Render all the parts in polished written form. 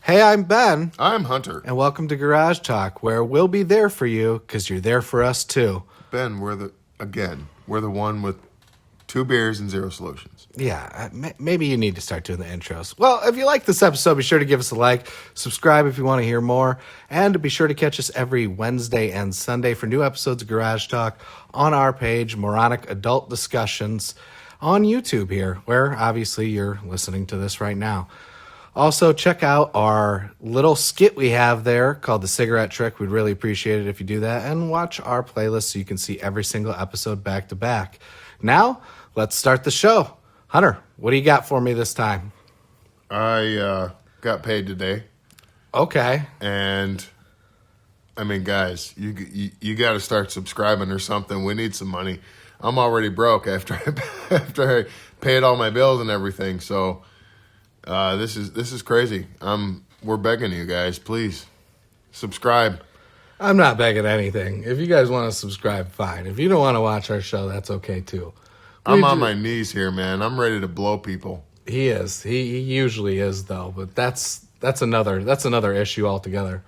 Hey, I'm Ben, I'm Hunter. and welcome to Garage Talk, where we'll be there for you because you're there for us too. Ben, we're the one with 2 beers and 0 solutions. Yeah, maybe you need to start doing the intros. Well, if you like this episode, be sure to give us a like, subscribe if you want to hear more, and be sure to catch us every Wednesday and Sunday for new episodes of Garage Talk on our page, Moronic Adult Discussions, on YouTube here, where obviously you're listening to this right now. Also, check out our little skit we have there called The Cigarette Trick. We'd really appreciate it if you do that. And watch our playlist so you can see every single episode back to back. Now, let's start the show. Hunter, what do you got for me this time? I got paid today. Okay. And, I mean, guys, you got to start subscribing or something. We need some money. I'm already broke after I paid all my bills and everything, so... This is crazy. We're begging you guys, please subscribe. I'm not begging anything. If you guys want to subscribe, fine. If you don't want to watch our show, that's okay too. I'm on my knees here, man. I'm ready to blow people. He is. He usually is though, but that's another issue altogether.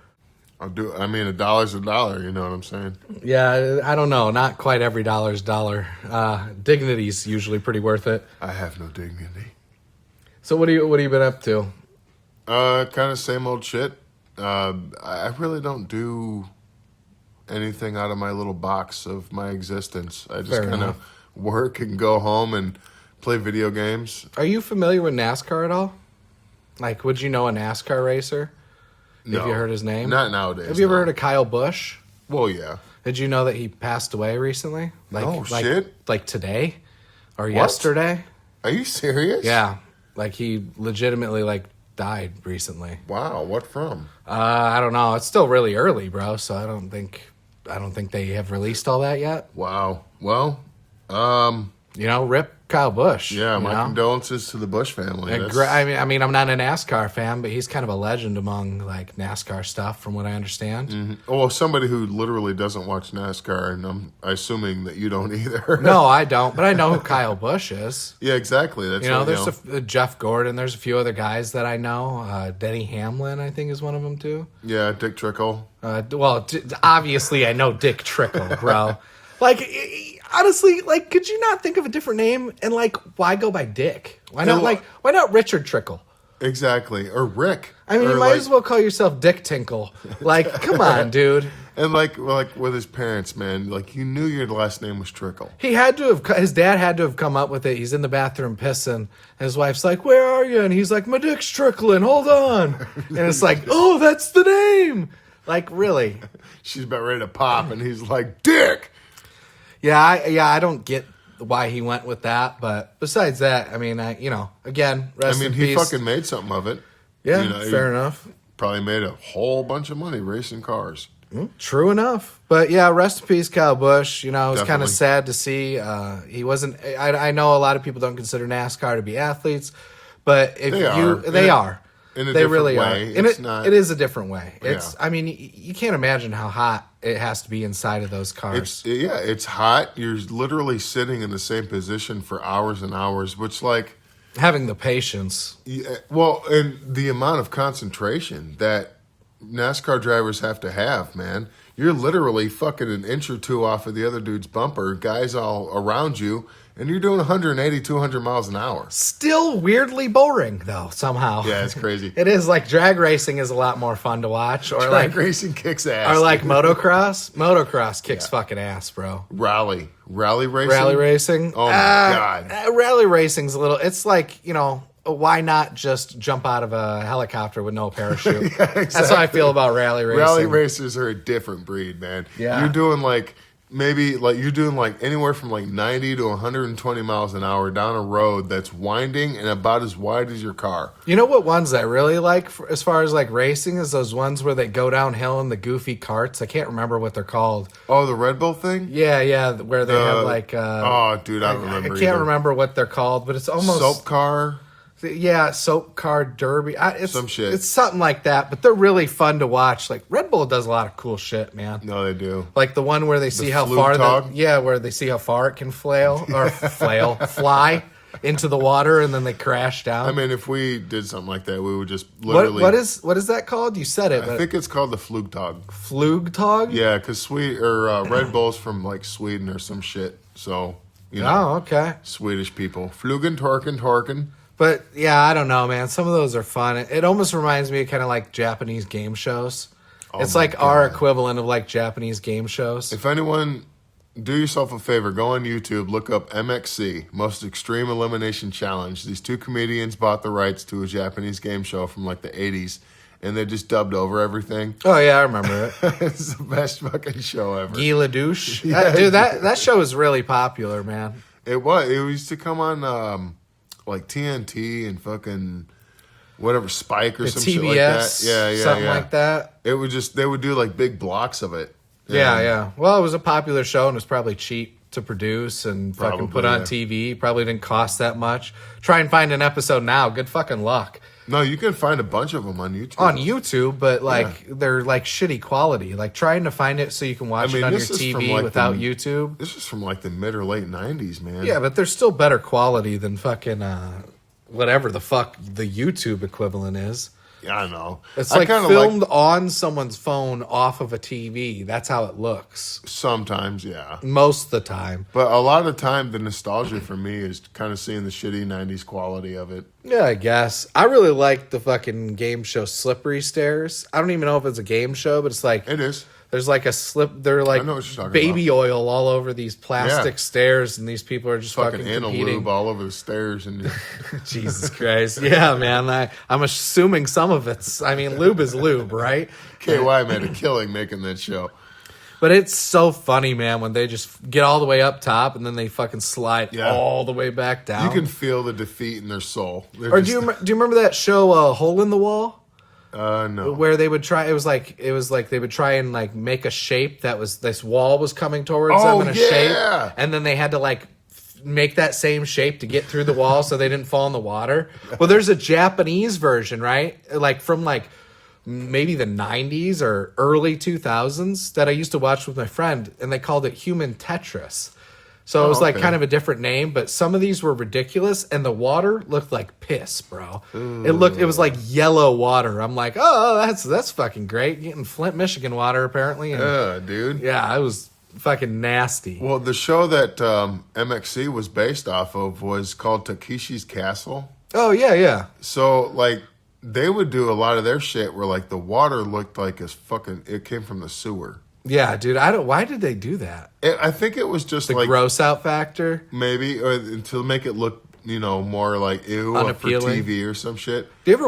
A dollar's a dollar. You know what I'm saying? Yeah, I don't know. Not quite every dollar's dollar. Dignity's usually pretty worth it. I have no dignity. So what have you been up to? Kind of same old shit. I really don't do anything out of my little box of my existence. I just kind of work and go home and play video games. Are you familiar with NASCAR at all? Like, would you know a NASCAR racer? No. Have you heard his name? Not nowadays. Have you ever heard of Kyle Busch? Well, yeah. Did you know that he passed away recently? Shit. Like today? Or yesterday? Are you serious? Yeah. Like, he legitimately, died recently. Wow, what from? I don't know. It's still really early, bro, so I don't think they have released all that yet. Wow. Well, rip Kyle Busch. Yeah, my condolences to the Busch family. I mean, I'm not a NASCAR fan, but he's kind of a legend among, NASCAR stuff, from what I understand. Mm-hmm. Well, somebody who literally doesn't watch NASCAR, and I'm assuming that you don't either. No, I don't, but I know who Kyle Busch is. Yeah, exactly. That's there's Jeff Gordon. There's a few other guys that I know. Denny Hamlin, I think, is one of them, too. Yeah, Dick Trickle. Obviously, I know Dick Trickle, bro. Honestly, could you not think of a different name? And why go by Dick? Why not Richard Trickle? Exactly, or Rick. I mean, you might as well call yourself Dick Tinkle. Come on, dude. And with his parents, man, you knew your last name was Trickle. His dad had to have come up with it. He's in the bathroom pissing, and his wife's like, "Where are you?" And he's like, "My dick's trickling. Hold on." And it's like, "Oh, that's the name." Really? She's about ready to pop, and he's like, "Dick." Yeah, I don't get why he went with that, but besides that, I mean, again, rest in peace. He fucking made something of it. Yeah, fair enough. Probably made a whole bunch of money racing cars. True enough. But yeah, rest in peace, Kyle Busch. It was kind of sad to see. He wasn't. I know a lot of people don't consider NASCAR to be athletes, but they are. In a they different really way. are. It is a different way. Yeah. I mean, you can't imagine how hot it has to be inside of those cars. It's hot. You're literally sitting in the same position for hours and hours, which having the patience. Yeah, well, and the amount of concentration that NASCAR drivers have to have, man. You're literally fucking an inch or two off of the other dude's bumper, guys all around you, and you're doing 180, 200 miles an hour. Still weirdly boring, though, somehow. Yeah, it's crazy. It is. Drag racing is a lot more fun to watch. Or drag racing kicks ass. Or motocross. Motocross kicks fucking ass, bro. Rally racing? Rally racing? Oh, my God. Rally racing's a little... It's why not just jump out of a helicopter with no parachute? Yeah, exactly. That's how I feel about rally racing. Rally racers are a different breed, man. Yeah. You're doing you're doing anywhere from 90 to 120 miles an hour down a road that's winding and about as wide as your car. You know what ones I really like as far as racing is those ones where they go downhill in the goofy carts. I can't remember what they're called. Oh, the Red Bull thing? Yeah, where they have oh, dude, I don't remember. I can't remember what they're called, but it's almost soap car. Yeah, soap car derby. Some shit. It's something like that, but they're really fun to watch. Red Bull does a lot of cool shit, man. No, they do. The one where they see how far where they see how far it can flail or fly. into the water and then they crash down. I mean, if we did something like that, we would just literally. What is that called? You said it. I think it's called the Flugtag. Flugtag? Yeah, because Red Bull's from like Sweden or some shit. So Oh, okay. Swedish people. Flugen, Torken. But yeah, I don't know, man. Some of those are fun. It almost reminds me of kind of like Japanese game shows. It's like our equivalent of like Japanese game shows. If anyone, do yourself a favor, go on YouTube, look up MXC, Most Extreme Elimination Challenge. These two comedians bought the rights to a Japanese game show from like the 80s, and they just dubbed over everything. Oh, yeah, I remember it. It's the best fucking show ever. Guy Douche. Dude, that show is really popular, man. It was. It used to come on like TNT and fucking whatever, Spike or some TBS, shit like that. Yeah, something like that. It would just, they would do like big blocks of it. Yeah. Well, it was a popular show and it was probably cheap to produce and fucking Probably, put on yeah. TV. Probably didn't cost that much. Try and find an episode now. Good fucking luck. No, you can find a bunch of them on YouTube. On YouTube, but like they're like shitty quality. Like trying to find it so you can watch it on your this is from, TV like, without YouTube. This is from like the mid or late 90s, man. Yeah, but they're still better quality than fucking whatever the fuck the YouTube equivalent is. Yeah, I know. It's I like kinda filmed on someone's phone off of a TV. That's how it looks. Sometimes, yeah. Most of the time. But a lot of the time, the nostalgia for me is kind of seeing the shitty 90s quality of it. Yeah, I guess. I really like the fucking game show Slippery Stairs. I don't even know if it's a game show, but it's like... It is. There's like a slip... They're like I know what you're talking baby oil all over these plastic Yeah. stairs, and these people are just fucking Fucking anal competing. lube all over the stairs. And Jesus Christ. Yeah, man. I'm assuming some of it's... I mean, lube is lube, right? KY made a killing making that show. But it's so funny, man, when they just get all the way up top and then they fucking slide Yeah. all the way back down. You can feel the defeat in their soul. Or do you remember that show Hole in the Wall? No. Where they would try, it was like they would try and like make a shape that was, this wall was coming towards them in a shape, and then they had to like make that same shape to get through the wall so they didn't fall in the water. Well, there's a Japanese version, right? Like from like maybe the 90s or early 2000s that I used to watch with my friend, and they called it Human Tetris. So it was like kind of a different name, but some of these were ridiculous, and the water looked like piss, bro. It was like yellow water. I'm like, oh, that's fucking great. Getting Flint, Michigan water apparently. And, dude. yeah, it was fucking nasty. Well, the show that MXC was based off of was called Takeshi's Castle. Oh yeah. So like they would do a lot of their shit where like the water looked like it came from the sewer. Yeah, dude. Why did they do that? I think it was just The like gross out factor. maybe, or to make it look, more like ew for Unappealing. TV or some shit. Have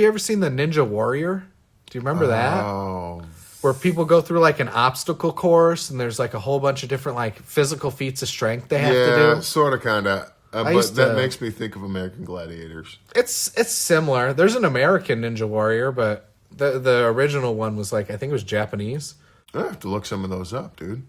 you ever seen the Ninja Warrior? Do you remember that? Oh, Where people go through like an obstacle course and there's like a whole bunch of different like physical feats of strength they have to do. sort of, kind of. But used that to- makes me think of American Gladiators. It's similar. There's an American Ninja Warrior, but the original one was like, I think it was Japanese. I have to look some of those up, dude.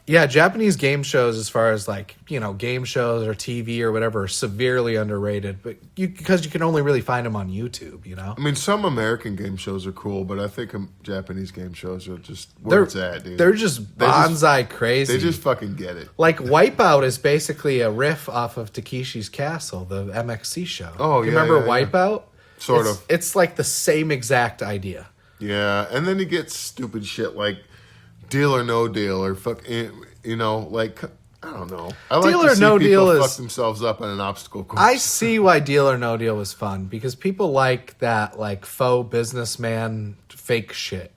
Yeah, Japanese game shows, as far as like, game shows or TV or whatever, are severely underrated, but because you can only really find them on YouTube, I mean, some American game shows are cool, but I think Japanese game shows are just where it's at, dude. They're just bonsai crazy. They just fucking get it. Like Wipeout is basically a riff off of Takeshi's Castle, the MXC show. Oh, you yeah, remember yeah, yeah. Wipeout? Sort of. It's like the same exact idea. Yeah, and then you get stupid shit like Deal or No Deal or like, I don't know. I like Deal to or see No people Deal fuck is- themselves up on an obstacle course. I see why Deal or No Deal was fun, because people like that like faux businessman fake shit.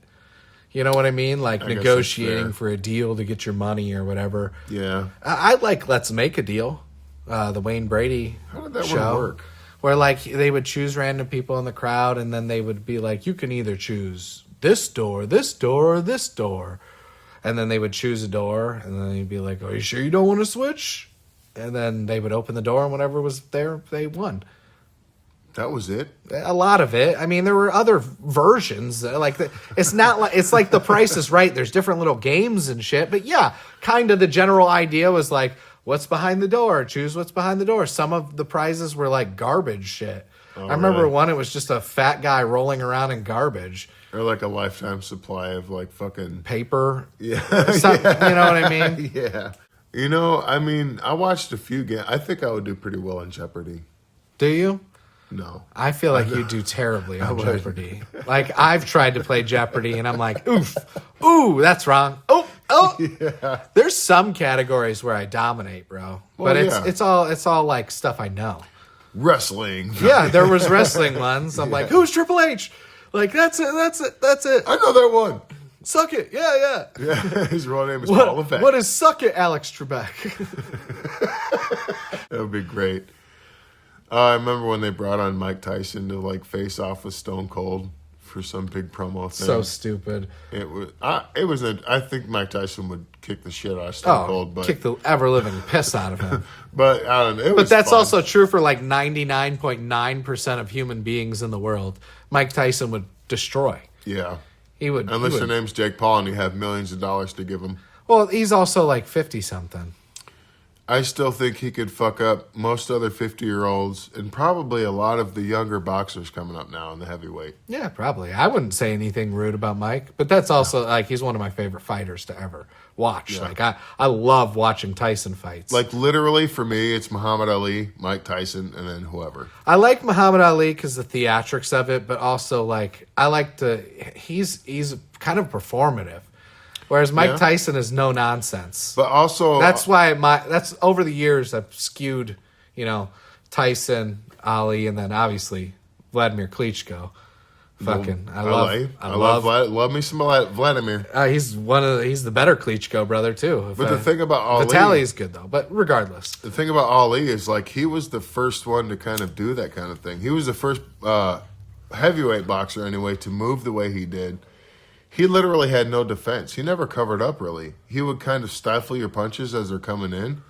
You know what I mean? Like I guess that's negotiating fair. for a deal to get your money or whatever. Yeah. I like Let's Make a Deal, the Wayne Brady How did that show. one work? Where like they would choose random people in the crowd, and then they would be like, you can either choose this door, or this door. And then they would choose a door, and then they'd be like, are you sure you don't want to switch? And then they would open the door, and whatever was there, they won. That was it? A lot of it. I mean, there were other versions. It's not like it's like The Price is Right. There's different little games and shit. But yeah, kind of the general idea was like, what's behind the door? Choose what's behind the door. Some of the prizes were like garbage shit. I remember really? one. It was just a fat guy rolling around in garbage. Or like a lifetime supply of like fucking... Paper. Yeah. You know what I mean? Yeah. I mean, I watched a few games. I think I would do pretty well in Jeopardy. Do you? No. I feel like you do terribly on Jeopardy. Like, I've tried to play Jeopardy, and I'm like, oof. Ooh, that's wrong. Oh. Yeah. There's some categories where I dominate, bro. Well, but it's all like stuff I know. Wrestling. Yeah, there was wrestling ones. I'm like, who's Triple H? Like, that's it. I know that one. Suck it. Yeah. Yeah, his real name is Paul Levesque. What is Suck It, Alex Trebek? That would be great. I remember when they brought on Mike Tyson to like face off with Stone Cold for some big promo thing. So stupid. I think Mike Tyson would kick the shit out of Stone Cold, but kick the ever living piss out of him. but I don't know. But that's also true for like 99.9% of human beings in the world. Mike Tyson would destroy. Yeah. He would. Unless your name's Jake Paul and you have millions of dollars to give him. Well, he's also like 50-something. I still think he could fuck up most other 50-year-olds and probably a lot of the younger boxers coming up now in the heavyweight. Yeah, probably. I wouldn't say anything rude about Mike, but that's also like he's one of my favorite fighters to ever watch. Yeah. Like I love watching Tyson fights. Like literally for me, it's Muhammad Ali, Mike Tyson, and then whoever. I like Muhammad Ali because the theatrics of it, but also like he's kind of performative. Whereas Mike Tyson is no nonsense. But also that's why that's over the years I've skewed, Tyson, Ali, and then obviously Vladimir Klitschko. Fucking, I love me some Vladimir. He's the better Klitschko brother too. But the thing about Ali, Vitaly's good though. But regardless, the thing about Ali is like he was the first one to kind of do that kind of thing. He was the first heavyweight boxer anyway to move the way he did. He literally had no defense. He never covered up, really. He would kind of stifle your punches as they're coming in.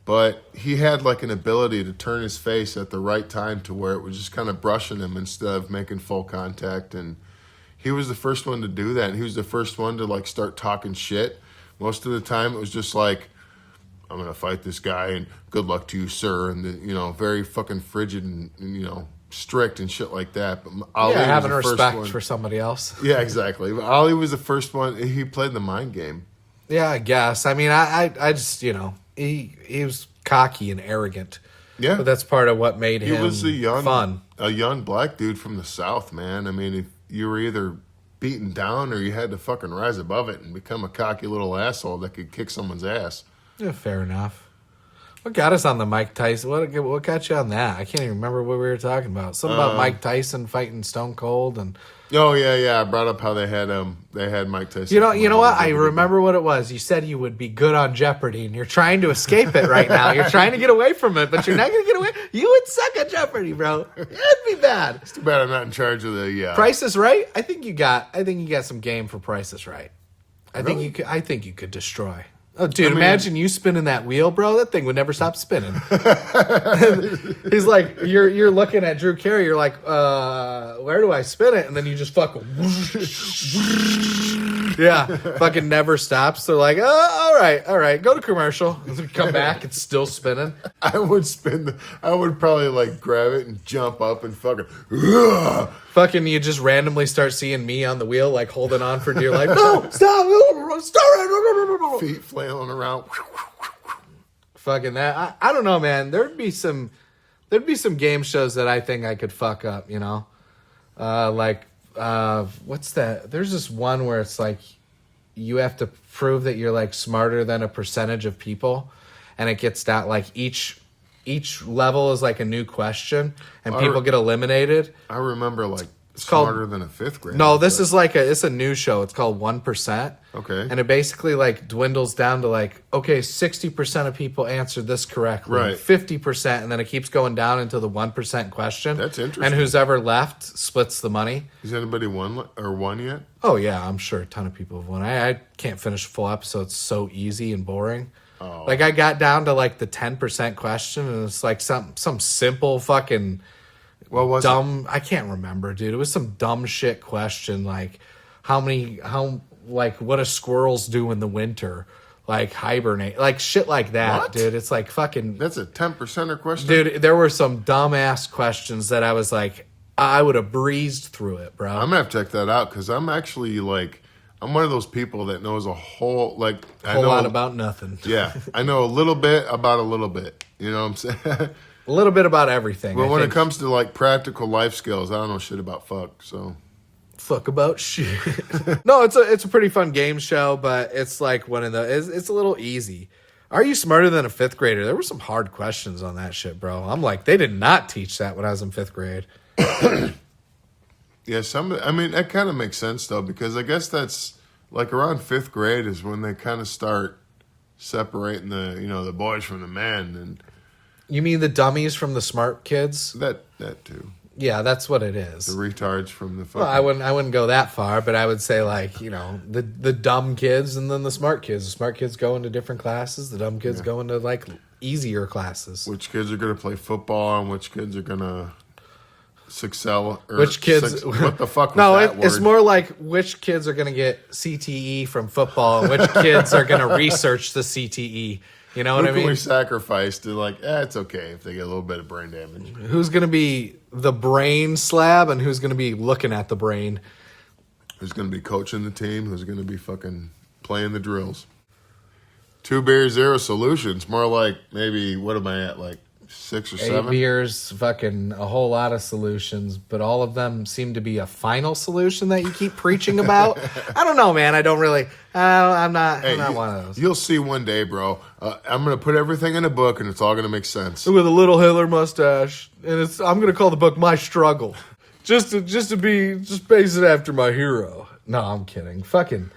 But he had like an ability to turn his face at the right time to where it was just kind of brushing him instead of making full contact. And he was the first one to do that. And he was the first one to like start talking shit. Most of the time it was just like, I'm going to fight this guy and good luck to you, sir. And, very fucking frigid and strict and shit like that. But Ali having was the respect first one. for somebody else. Yeah, exactly. But Ali was the first one. He played the mind game. Yeah, I guess. I mean, I just he was cocky and arrogant. Yeah, but that's part of what made him fun. A young black dude from the South, man. I mean, if you were either beaten down or you had to fucking rise above it and become a cocky little asshole that could kick someone's ass. Yeah, fair enough. What got us on the Mike Tyson? What got you on that? I can't even remember what we were talking about. Something about Mike Tyson fighting Stone Cold and. Oh yeah. I brought up how they had Mike Tyson. You know what? I remember what it was. You said you would be good on Jeopardy, and you're trying to escape it right now. You're trying to get away from it, but you're not going to get away. You would suck at Jeopardy, bro. It'd be bad. It's too bad I'm not in charge of the. Price is Right. I think you got some game for Price is Right. I Really? think you could destroy. Oh, dude, imagine you spinning that wheel, bro. That thing would never stop spinning. He's like, you're looking at Drew Carey. You're like, where do I spin it? And then you just fucking, fucking never stops. They're like, oh, all right, go to commercial. And then come back, it's still spinning. I would probably like grab it and jump up and fucking. Fucking, you just randomly start seeing me on the wheel, like holding on for dear life. No, stop it. Feet flailing around. Fucking that. I don't know, man. There'd be some game shows that I think I could fuck up, what's that? There's this one where it's like you have to prove that you're like smarter than a percentage of people, and it gets down like each level is like a new question, and people get eliminated. I remember like it's smarter than a fifth grader. No, this is like it's a new show. It's called 1%. Okay. And it basically like dwindles down to like, okay, 60% of people answered this correctly. Right. 50%, and then it keeps going down into the 1% question. That's interesting. And who's ever left splits the money. Has anybody won yet? Oh yeah, I'm sure a ton of people have won. I can't finish a full episode. It's so easy and boring. Oh. Like I got down to like the 10% question, and it's like some simple fucking dumb. I can't remember, dude. It was some dumb shit question, like what do squirrels do in the winter? Like hibernate, like shit like that, What? dude. It's like fucking. That's a 10%er question, dude. There were some dumbass questions that I was like, I would have breezed through it, bro. I'm gonna have to check that out because I'm actually like, I'm one of those people that knows a whole A whole lot about nothing. Yeah, I know a little bit about a little bit. You know what I'm saying? A little bit about everything. But when it comes to like practical life skills, I don't know shit about fuck. So fuck about shit. No, it's a pretty fun game show, but it's like one of the it's a little easy. Are you smarter than a fifth grader? There were some hard questions on that shit, bro. I'm like, they did not teach that when I was in fifth grade. Yeah, I mean, that kind of makes sense though, because I guess that's like around fifth grade is when they kind of start separating the boys from the men, and you mean the dummies from the smart kids? That too. Yeah, that's what it is. The retards from the fucking... Well, I wouldn't go that far, but I would say like, the dumb kids and then the smart kids. The smart kids go into different classes. The dumb kids go into like easier classes. Which kids are going to play football and which kids are going to excel? Which kids? What the fuck was no, that word? It's more like which kids are going to get CTE from football and which kids are going to research the CTE. You know what I mean? Who can we sacrifice to like, it's okay if they get a little bit of brain damage. Who's going to be the brain slab and who's going to be looking at the brain? Who's going to be coaching the team? Who's going to be fucking playing the drills? 2 beers, 0 solutions. More like maybe, what am I at, like 6 or 7? 8 beers, fucking a whole lot of solutions, but all of them seem to be a final solution that you keep preaching about. I don't know, man. I don't really... I'm not one of those. You'll see one day, bro. I'm going to put everything in a book, and it's all going to make sense. With a little Hitler mustache, and I'm going to call the book "My Struggle," just base it after my hero. No, I'm kidding. Fucking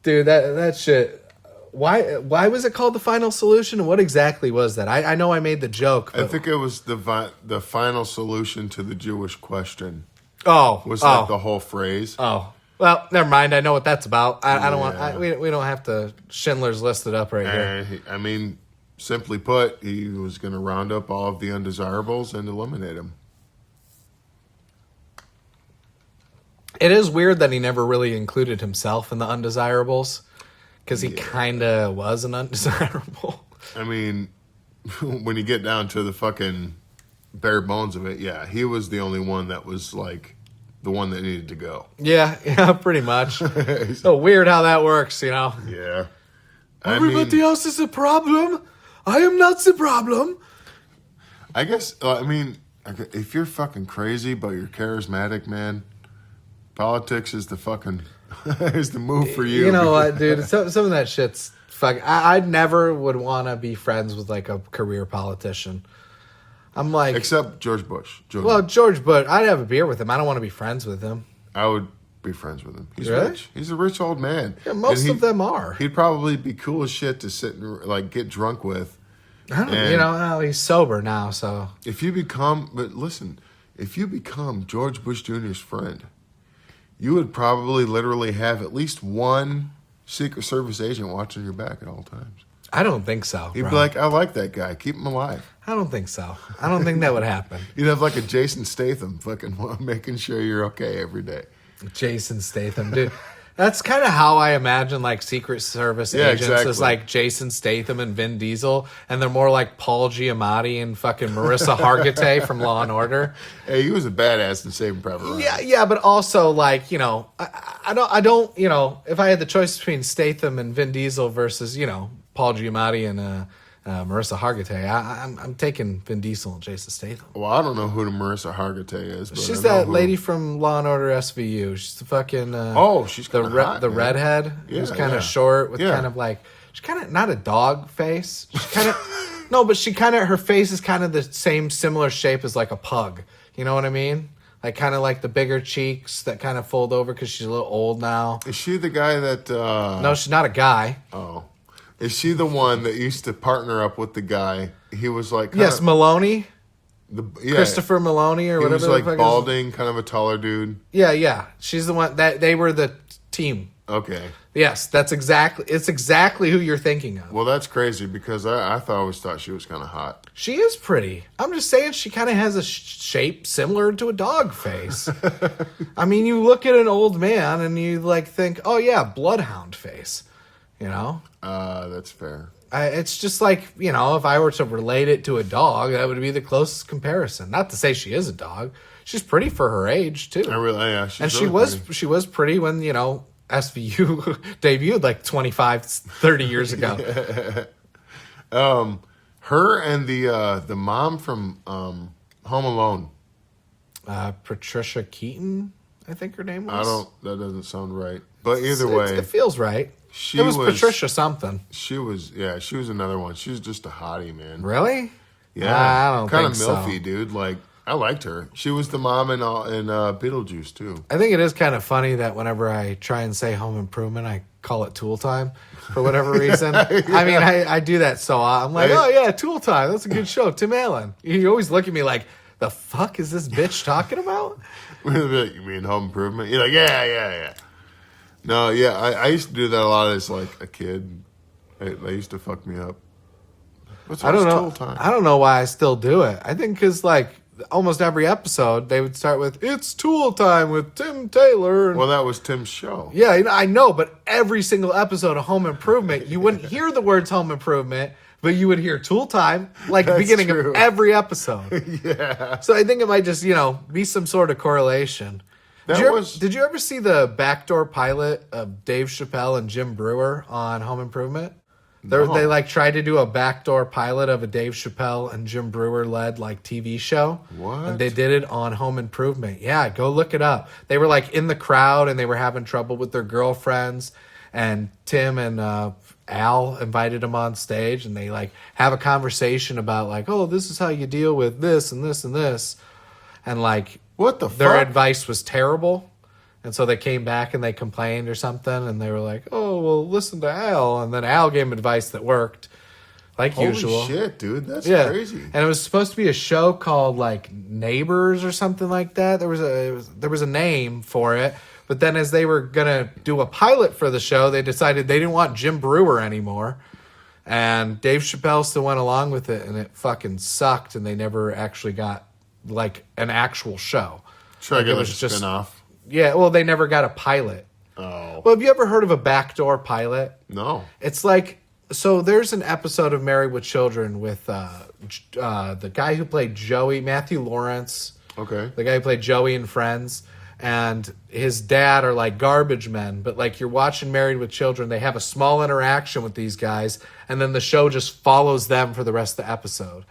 dude, that shit. Why was it called The Final Solution? And what exactly was that? I know I made the joke. But... I think it was the final solution to the Jewish question. Was like the whole phrase. Oh. Well, never mind. I know what that's about. I don't want. We don't have to Schindler's List it up right here. I mean, simply put, he was going to round up all of the undesirables and eliminate them. It is weird that he never really included himself in the undesirables, because he kind of was an undesirable. I mean, when you get down to the fucking bare bones of it, he was the only one that was like the one that needed to go. Yeah, pretty much. So weird how that works, Yeah. Everybody else is a problem. I am not the problem. I guess, if you're fucking crazy but you're charismatic, man, politics is the fucking... is the move for you. You know what, dude? Some of that shit's fuck. I never would want to be friends with like a career politician. I'm like, except George Bush. George Bush. I'd have a beer with him. I don't want to be friends with him. I would be friends with him. He's really? Rich. He's a rich old man. Yeah, most of them are. He'd probably be cool as shit to sit and like get drunk with. He's sober now, so if you become George Bush Jr.'s friend, you would probably literally have at least one Secret Service agent watching your back at all times. I don't think so. He'd be like, I like that guy. Keep him alive. I don't think so. I don't think that would happen. You'd have like a Jason Statham fucking making sure you're okay every day. Jason Statham, dude. That's kind of how I imagine like Secret Service agents is like Jason Statham and Vin Diesel, and they're more like Paul Giamatti and fucking Marissa Hargitay from Law and Order. Hey, he was a badass in Saving Private Ryan. Yeah, but also like I don't if I had the choice between Statham and Vin Diesel versus Paul Giamatti and Marissa Hargitay, I'm taking Vin Diesel and Jason Statham. Well, I don't know who the Marissa Hargitay is. But she's that lady from Law and Order SVU. She's the fucking she's the hot, the redhead who's kind of short with kind of like she's kind of not a dog face. She's kind of no, but her face is kind of the same similar shape as like a pug. You know what I mean? Like kind of like the bigger cheeks that kind of fold over because she's a little old now. Is she the guy that? No, she's not a guy. Oh. Is she the one that used to partner up with the guy? He was like... Maloney. Christopher Maloney or whatever. He was like balding, kind of a taller dude. Yeah. She's the one that they were the team. Okay. Yes, it's exactly who you're thinking of. Well, that's crazy because I always thought she was kind of hot. She is pretty. I'm just saying she kind of has a shape similar to a dog face. I mean, you look at an old man and you like think, oh yeah, bloodhound face. That's fair. It's just like, if I were to relate it to a dog, that would be the closest comparison. Not to say she is a dog. She's pretty for her age, too. She's and really she was pretty when, SVU debuted like 25, 30 years ago. Her and the mom from Home Alone. Patricia Keaton, I think her name was. That doesn't sound right. But either way. It feels right. It was Patricia something. She was another one. She was just a hottie, man. Really? Yeah. I don't kind think of milfy, so. dude. Like, I liked her. She was the mom in Beetlejuice, too. I think it is kind of funny that whenever I try and say Home Improvement, I call it Tool Time for whatever reason. I mean, I do that so I'm like, oh yeah, Tool Time. That's a good show. Tim Allen. You always look at me like, the fuck is this bitch talking about? You mean Home Improvement? You're like, yeah. No, yeah, I used to do that a lot as like a kid. They used to fuck me up. I don't know. I don't know why I still do it. I think because like almost every episode they would start with "It's Tool Time with Tim Taylor." Well, that was Tim's show. Yeah, I know, but every single episode of Home Improvement, you wouldn't hear the words Home Improvement, but you would hear Tool Time like the beginning of every episode. Yeah. So I think it might just be some sort of correlation. Did you ever see the backdoor pilot of Dave Chappelle and Jim Brewer on Home Improvement? No. They like tried to do a backdoor pilot of a Dave Chappelle and Jim Brewer led like TV show. What? And they did it on Home Improvement. Yeah, go look it up. They were like in the crowd and they were having trouble with their girlfriends. And Tim and Al invited them on stage and they like have a conversation about like, oh, this is how you deal with this and this and this. And like, what the their fuck? advice was terrible. And so they came back and they complained or something. And they were like, oh, well, listen to Al. And then Al gave them advice that worked, like usual. Holy shit, dude. That's crazy. And it was supposed to be a show called, like, Neighbors or something like that. There was a name for it. But then as they were going to do a pilot for the show, they decided they didn't want Jim Brewer anymore. And Dave Chappelle still went along with it. And it fucking sucked. And they never actually got, like, an actual show. Try to get a spin-off. Yeah, well, they never got a pilot. Oh. Well, have you ever heard of a backdoor pilot? No. It's like, so there's an episode of Married with Children with the guy who played Joey, Matthew Lawrence. Okay. The guy who played Joey in Friends. And his dad are like garbage men. But like you're watching Married with Children, they have a small interaction with these guys. And then the show just follows them for the rest of the episode.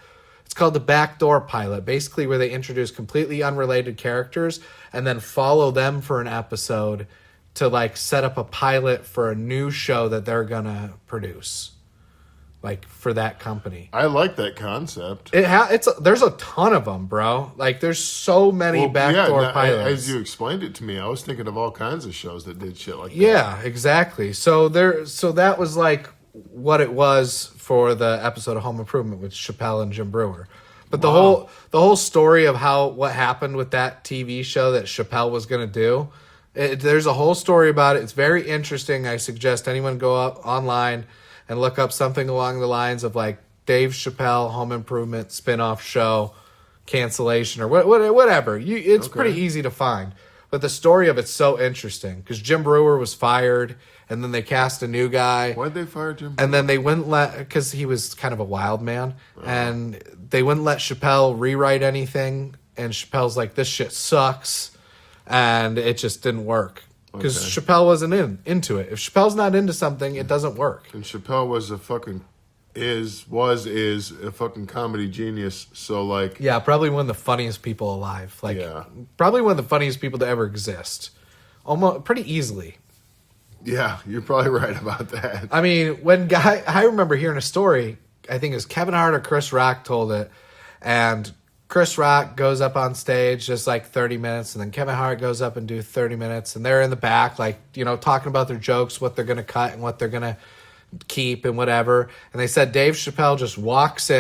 It's called the backdoor pilot, basically where they introduce completely unrelated characters and then follow them for an episode to like set up a pilot for a new show that they're gonna produce, like for that company. I like that concept. There's a ton of them, bro. Like there's so many backdoor pilots. As you explained it to me, I was thinking of all kinds of shows that did shit like that. Yeah, exactly. So that was like what it was for the episode of Home Improvement with Chappelle and Jim Brewer. But the whole story of what happened with that TV show that Chappelle was going to do, there's a whole story about it. It's very interesting. I suggest anyone go up online and look up something along the lines of like Dave Chappelle Home Improvement spinoff show cancellation or whatever. It's pretty easy to find. But the story of it's so interesting because Jim Brewer was fired and then they cast a new guy. Why'd they fire Jim Brewer? And then they wouldn't because he was kind of a wild man. And they wouldn't let Chappelle rewrite anything. And Chappelle's like, this shit sucks. And it just didn't work. Because Chappelle wasn't into it. If Chappelle's not into something, it doesn't work. And Chappelle was a fucking is a fucking comedy genius. So like, yeah, probably one of the funniest people alive. Like, probably one of the funniest people to ever exist. Almost pretty easily. Yeah, you're probably right about that. I mean, I remember hearing a story. I think it was Kevin Hart or Chris Rock told it, and Chris Rock goes up on stage just like 30 minutes, and then Kevin Hart goes up and do 30 minutes, and they're in the back, like, talking about their jokes, what they're going to cut and what they're going to keep and whatever. And they said Dave Chappelle just walks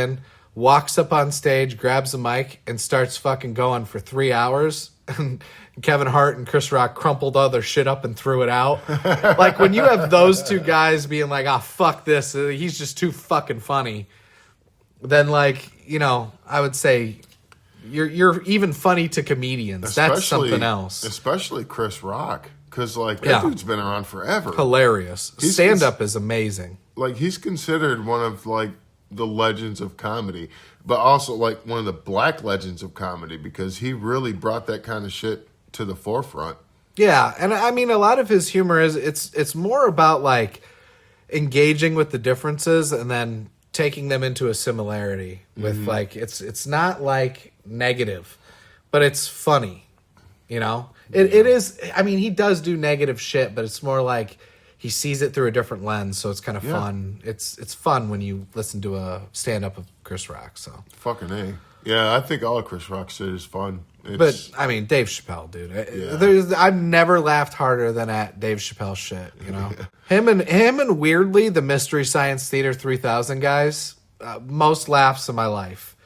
up on stage, grabs the mic, and starts fucking going for 3 hours. And Kevin Hart and Chris Rock crumpled all their shit up and threw it out. Like, when you have those two guys being like, oh, fuck this, he's just too fucking funny, then, like, I would say you're even funny to comedians. That's something else. Especially Chris Rock. Because, like, that dude's been around forever. Hilarious. Stand-up is amazing. Like, he's considered one of, like, the legends of comedy. But also, like, one of the black legends of comedy. Because he really brought that kind of shit to the forefront. Yeah, and I mean, a lot of his humor is it's more about like engaging with the differences and then taking them into a similarity with like it's not like negative, but it's funny. You know, it is. I mean, he does do negative shit, but it's more like he sees it through a different lens, so it's kind of fun. It's fun when you listen to a stand up of Chris Rock. So Fucking A. Yeah, I think all of Chris Rock shit is fun. but I mean, Dave Chappelle, dude. I've never laughed harder than at Dave Chappelle shit. You know, him and weirdly the Mystery Science Theater 3000 guys. Most laughs of my life.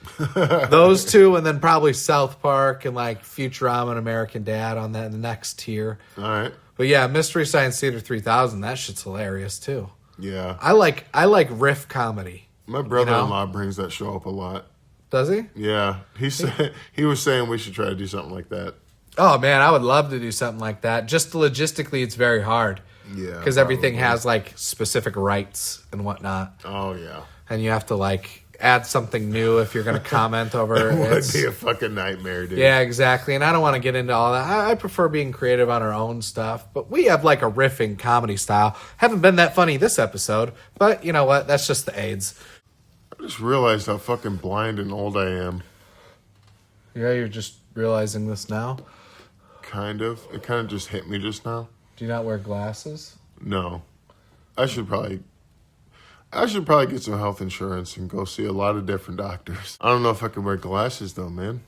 Those two, and then probably South Park and like Futurama and American Dad on that in the next tier. All right. But yeah, Mystery Science Theater 3000. That shit's hilarious too. Yeah. I like riff comedy. My brother-in-law brings that show up a lot. Does he? Yeah. He was saying we should try to do something like that. Oh man, I would love to do something like that. Just logistically, it's very hard. Yeah. Because everything has like specific rights and whatnot. Oh yeah. And you have to like add something new if you're going to comment over It would be a fucking nightmare, dude. Yeah, exactly. And I don't want to get into all that. I prefer being creative on our own stuff. But we have like a riffing comedy style. Haven't been that funny this episode. But you know what? That's just the AIDS. I just realized how fucking blind and old I am. Yeah, you're just realizing this now? Kind of. It kind of just hit me just now. Do you not wear glasses? No. I should probably get some health insurance and go see a lot of different doctors. I don't know if I can wear glasses though, man.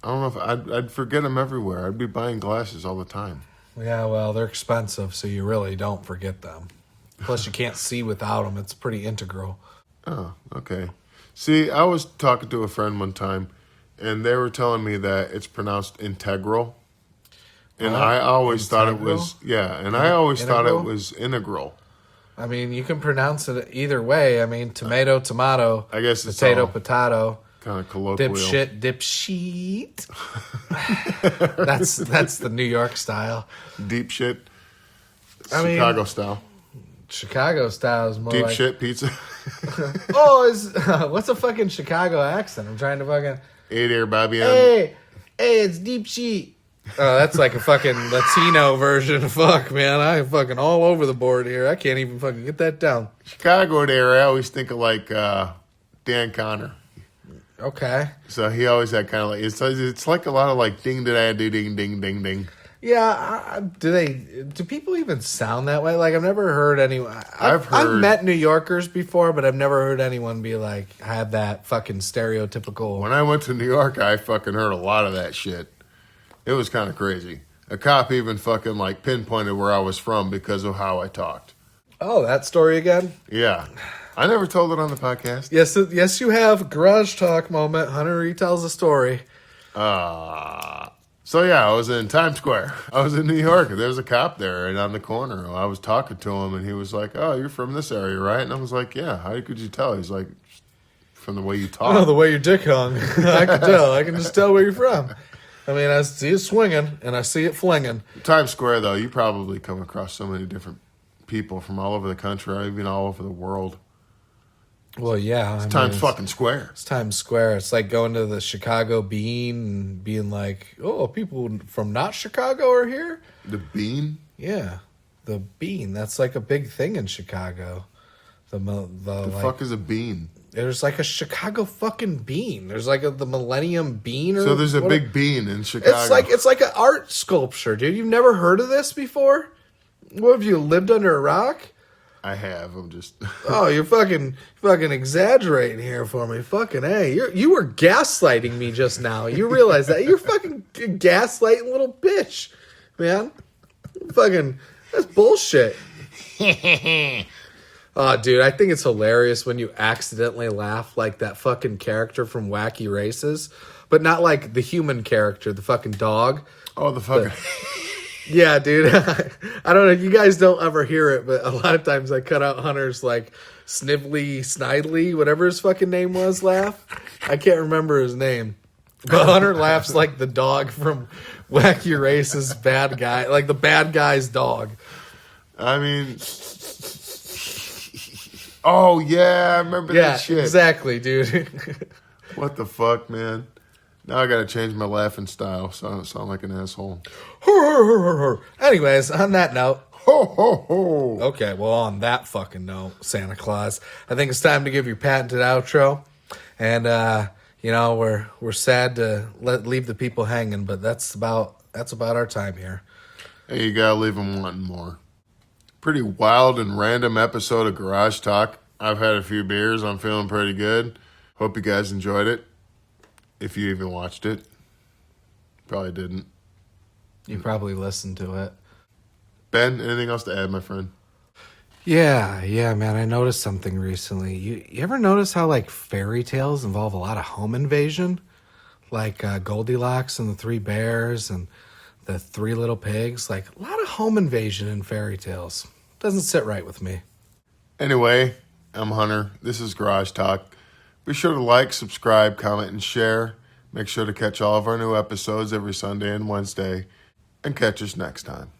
I don't know if I'd forget them everywhere. I'd be buying glasses all the time. Yeah, well, they're expensive, so you really don't forget them. Plus, you can't see without them. It's pretty integral. Oh, okay. See, I was talking to a friend one time, and they were telling me that it's pronounced integral. And I always thought it was, I always thought it was integral. I mean, you can pronounce it either way. I mean, tomato, tomato. I guess it's potato, all potato. Kind of colloquial. Dipshit. That's the New York style. Deep shit. Chicago style. Chicago style is more deep like... shit pizza. What's a fucking Chicago accent? I'm trying to fucking... Hey there, Bobby. Hey, it's deep shit. Oh, that's like a fucking Latino version. Fuck, man. I'm fucking all over the board here. I can't even fucking get that down. Chicago there, I always think of like Dan Connor. Okay. So he always had kind of like, it's like a lot of like ding, ding, ding, ding, ding, ding. Yeah, do people even sound that way? Like, I've never heard anyone. I've met New Yorkers before, but I've never heard anyone be like, have that fucking stereotypical. When I went to New York, I fucking heard a lot of that shit. It was kind of crazy. A cop even fucking like pinpointed where I was from because of how I talked. Oh, that story again? Yeah. I never told it on the podcast. Yes, you have. Garage talk moment. Hunter retells a story. So yeah, I was in Times Square. I was in New York. There was a cop there and on the corner. I was talking to him and he was like, "Oh, you're from this area, right?" And I was like, "Yeah." How could you tell? He's like, "From the way you talk." Oh, the way your dick hung. I can tell. I can just tell where you're from. I mean, I see it swinging and I see it flinging. Times Square, though, you probably come across so many different people from all over the country, or even all over the world. Well, yeah. It's Times fucking Square. It's Times Square. It's like going to the Chicago Bean and being like, "Oh, people from not Chicago are here." The Bean? Yeah, the Bean. That's like a big thing in Chicago. The fuck is a bean? There's like a Chicago fucking bean. There's like the Millennium Bean. So there's a big bean in Chicago. It's like an art sculpture, dude. You've never heard of this before? What, have you lived under a rock? I have. I'm just. Oh, you're fucking exaggerating here for me. Fucking hey, you were gaslighting me just now. You realize that you're fucking gaslighting little bitch, man. Fucking that's bullshit. Oh, dude, I think it's hilarious when you accidentally laugh like that fucking character from Wacky Races, but not like the human character, the fucking dog. Oh, the fucking. Yeah, dude. I don't know. You guys don't ever hear it, but a lot of times I cut out Hunter's like Snively, Snidely, whatever his fucking name was, laugh. I can't remember his name. But Hunter laughs like the dog from Wacky Races, bad guy, like the bad guy's dog. I mean. Oh, yeah, I remember that shit. Yeah, exactly, dude. What the fuck, man? Now I gotta change my laughing style so I don't sound like an asshole. Anyways, on that note, Ho, ho, ho. okay, well, on that fucking note, Santa Claus, I think it's time to give your patented outro. And, we're sad to leave the people hanging, but that's about our time here. Hey, you gotta leave them wanting more. Pretty wild and random episode of Garage Talk. I've had a few beers. I'm feeling pretty good. Hope you guys enjoyed it. If you even watched it. Probably didn't. You probably listened to it. Ben, anything else to add, my friend? Yeah, man, I noticed something recently. You ever notice how, like, fairy tales involve a lot of home invasion? Like Goldilocks and the Three Bears and the Three Little Pigs? Like, a lot of home invasion in fairy tales. Doesn't sit right with me. Anyway, I'm Hunter. This is Garage Talk. Be sure to like, subscribe, comment, and share. Make sure to catch all of our new episodes every Sunday and Wednesday. And catch us next time.